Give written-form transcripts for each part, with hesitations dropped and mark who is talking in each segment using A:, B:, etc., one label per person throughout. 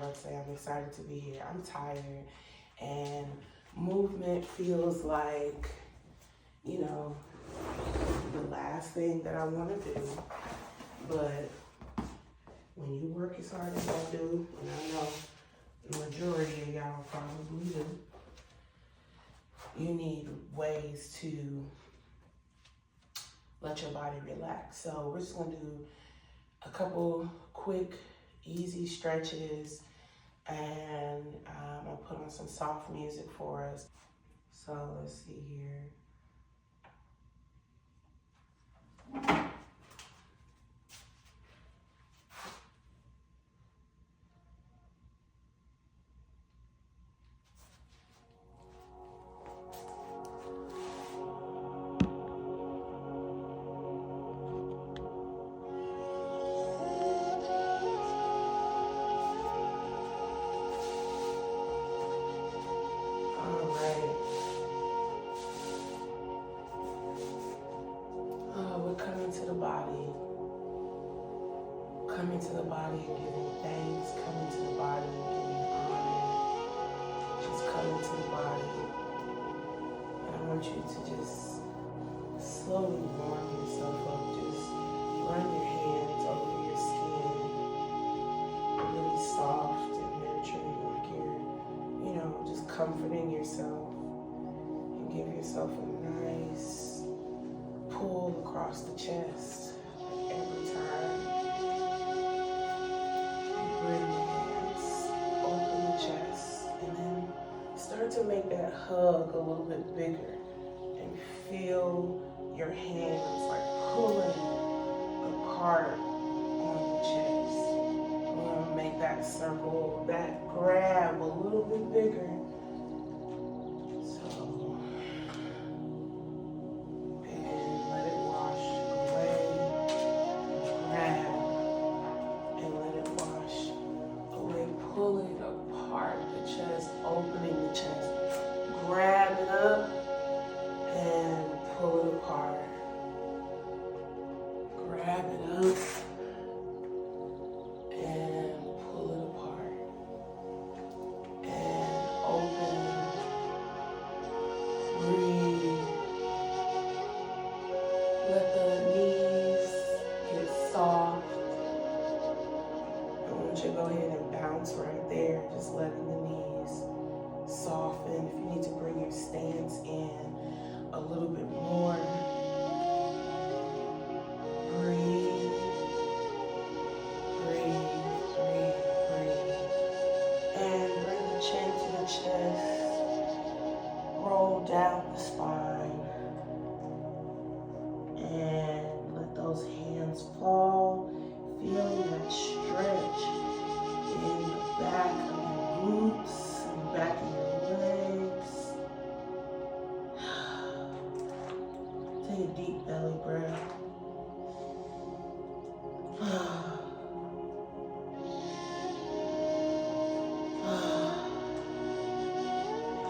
A: about to say I'm excited to be here. I'm tired, and movement feels like, you know, the last thing that I want to do. But when you work as hard as I do, and I know the majority of y'all probably do, you need ways to let your body relax. So we're just gonna do a couple quick, easy stretches, and I'll put on some soft music for us. So let's see here. Coming to the body and giving thanks, coming to the body and giving honor, just coming to the body. And I want you to just slowly warm yourself up, just run your hands over your skin, really soft and nurturing, like you're, just comforting yourself, and give yourself a nice pull across the chest every time. Bring your hands, open the chest, and then start to make that hug a little bit bigger, and feel your hands like pulling apart on the chest. We want to make that circle, that grab a little bit bigger. So, and let it wash away, grab, and let it wash away, pulling apart the chest, opening the chest, grab it up and pull it apart, grab it up and pull it apart, and open, breathe, let the knees get soft. I want you to go ahead and bounce right there, just letting the knees soften. If you need to bring your stance in a little bit more, breathe, breathe, breathe, breathe. And bring the chin to the chest, roll down the spine, and let those hands fall, feeling that stretch in the back of your glutes, in the back of your legs. Take a deep belly breath.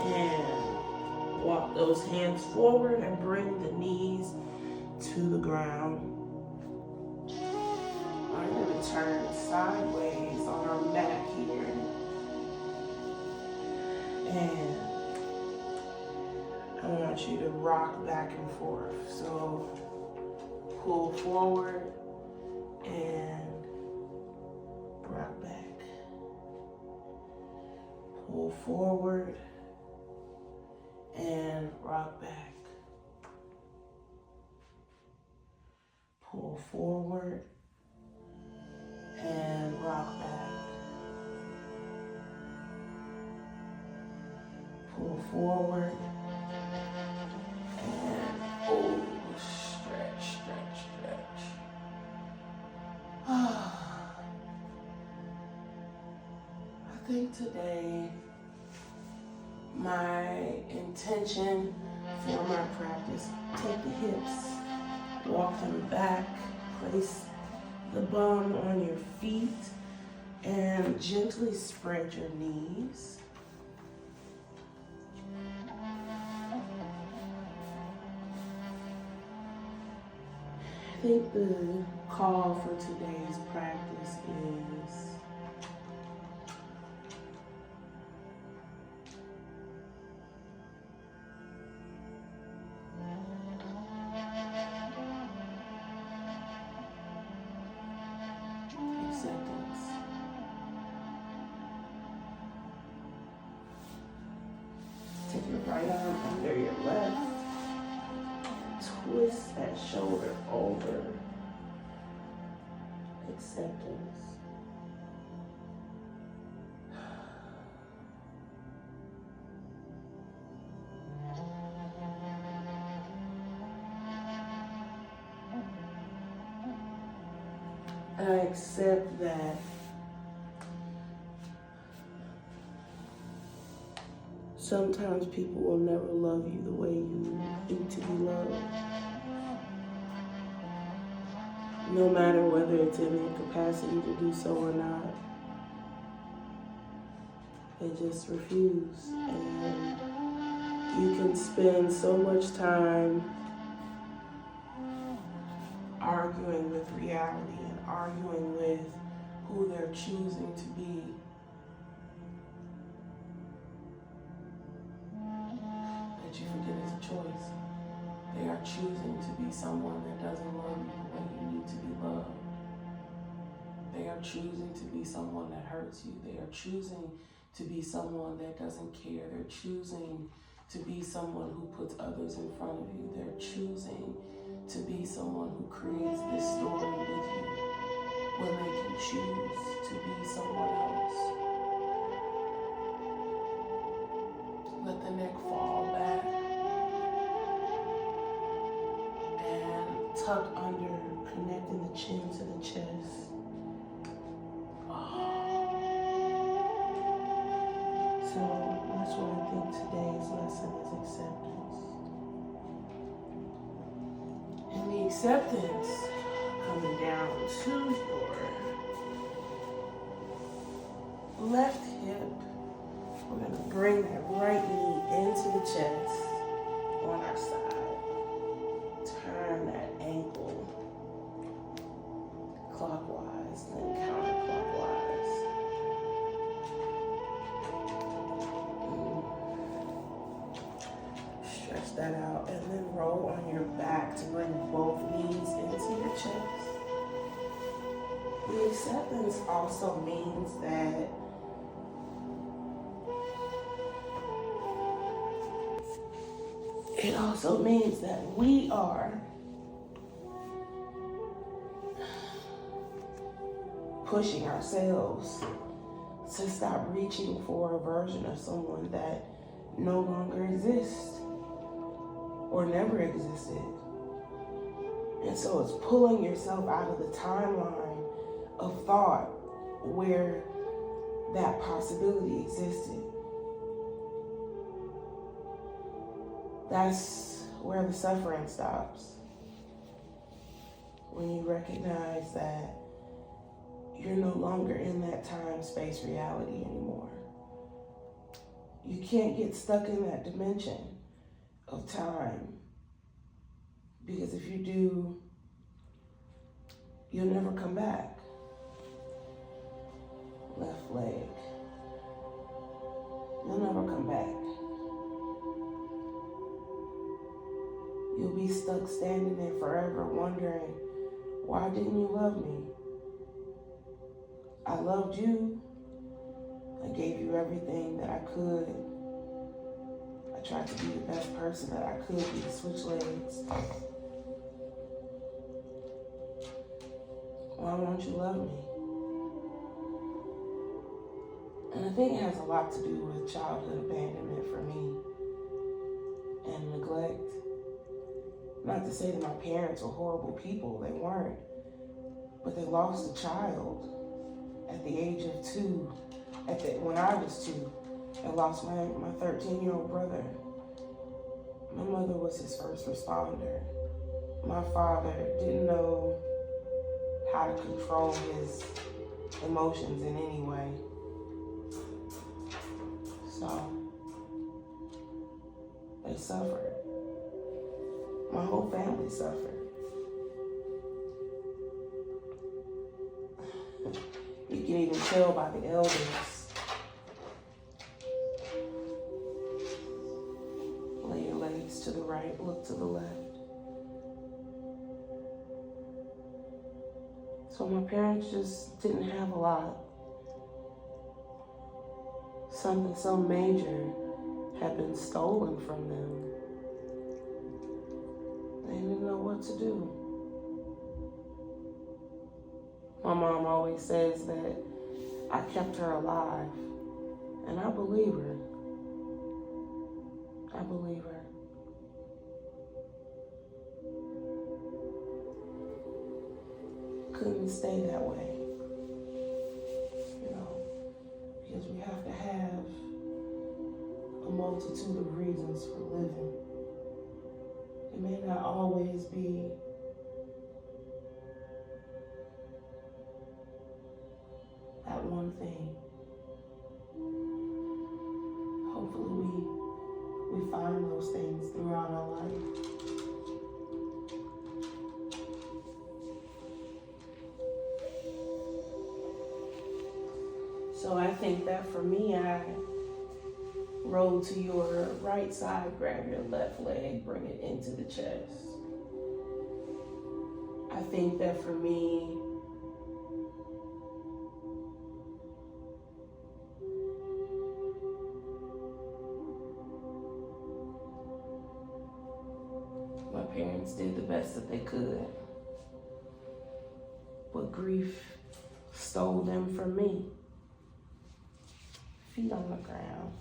A: And walk those hands forward and bring the knees to the ground. I'm going to turn sideways on our mat here. And I want you to rock back and forth. So pull forward and rock back. Pull forward and rock back. Pull forward and rock back. Pull forward and stretch, stretch, stretch. I think today my intention for my practice, take the hips, walk them back, place the bum on your feet, and gently spread your knees. I think the call for today's practice is acceptance. Take your right arm under your left. Twist that shoulder over. Acceptance. I accept that sometimes people will never love you the way you need to be loved. No matter whether it's in their capacity to do so or not. They just refuse. And you can spend so much time arguing with reality and arguing with who they're choosing to be. That you forget it's a choice. They are choosing to be someone that doesn't love you the way you need to be loved. They are choosing to be someone that hurts you. They are choosing to be someone that doesn't care. They're choosing to be someone who puts others in front of you. They're choosing to be someone who creates this story with you when they can choose to be someone else. Let the neck fall back and tuck under, connecting the chin to the chest. So that's what I think today's lesson is, acceptance. And the acceptance coming down to your left hip. We're going to bring that right knee into the chest on our side. Turn that ankle clockwise, then counterclockwise. Stretch that out and then roll on your back to bring both knees into your chest. The acceptance also means that we are pushing ourselves to stop reaching for a version of someone that no longer exists or never existed. And so it's pulling yourself out of the timeline of thought where that possibility existed. That's where the suffering stops. When you recognize that you're no longer in that time-space reality anymore. You can't get stuck in that dimension of time, because if you do, you'll never come back. Left leg. You'll never come back. You'll be stuck standing there forever wondering, why didn't you love me? I loved you. I gave you everything that I could. I tried to be the best person that I could be to switch legs. Why won't you love me? And I think it has a lot to do with childhood abandonment for me and neglect. Not to say that my parents were horrible people, they weren't. But they lost a child at the age of 2, when I was 2. I lost my 13-year-old brother. My mother was his first responder. My father didn't know how to control his emotions in any way. So, they suffered. My whole family suffered. You can even tell by the elders. Lay your legs to the right, look to the left. So my parents just didn't have a lot. Something so major had been stolen from them. They didn't know what to do. My mom always says that I kept her alive, and I believe her. I believe her. Couldn't stay that way, because we have to have a multitude of reasons for living. It may not always be that one thing. Hopefully we find those things throughout our life. So I think that for me, I roll to your right side, grab your left leg, bring it into the chest. I think that for me, my parents did the best that they could, but grief stole them from me. Feet on the ground.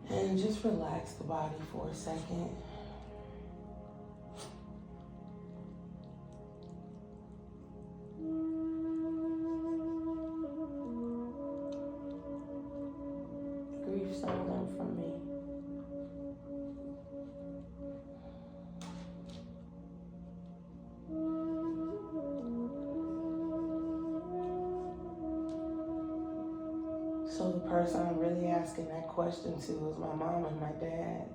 A: And just relax the body for a second. Grief stole them from me. So the person I'm really asking that question to is my mom and my dad.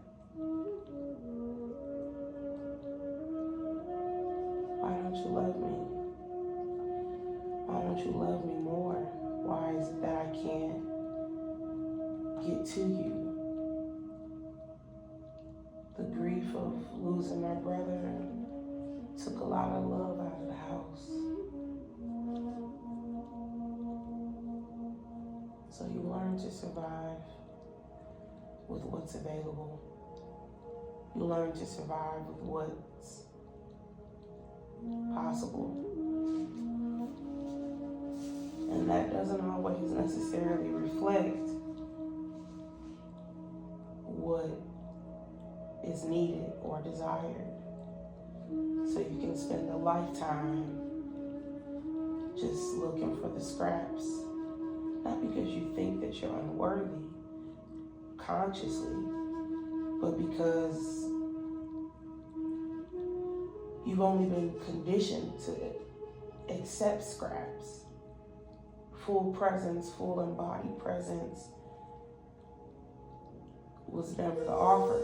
A: Why don't you love me? Why don't you love me more? Why is it that I can't get to you? The grief of losing my brother took a lot of love out of the house. So you learn to survive with what's available. You learn to survive with what's possible. And that doesn't always necessarily reflect what is needed or desired. So you can spend a lifetime just looking for the scraps. Not because you think that you're unworthy, consciously, but because you've only been conditioned to accept scraps. Full presence, full embodied presence was never the offer.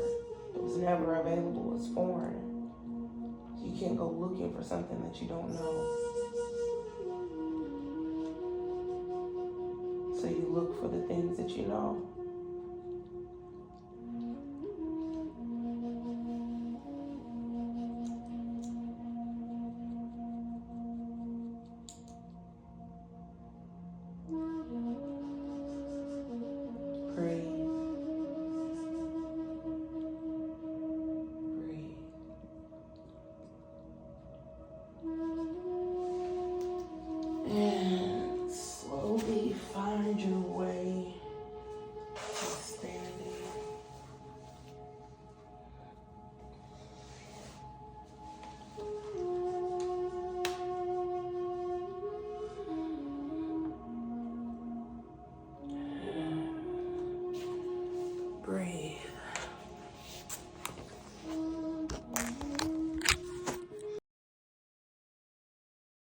A: It was never available. It's foreign. You can't go looking for something that you don't know. So you look for the things that you know.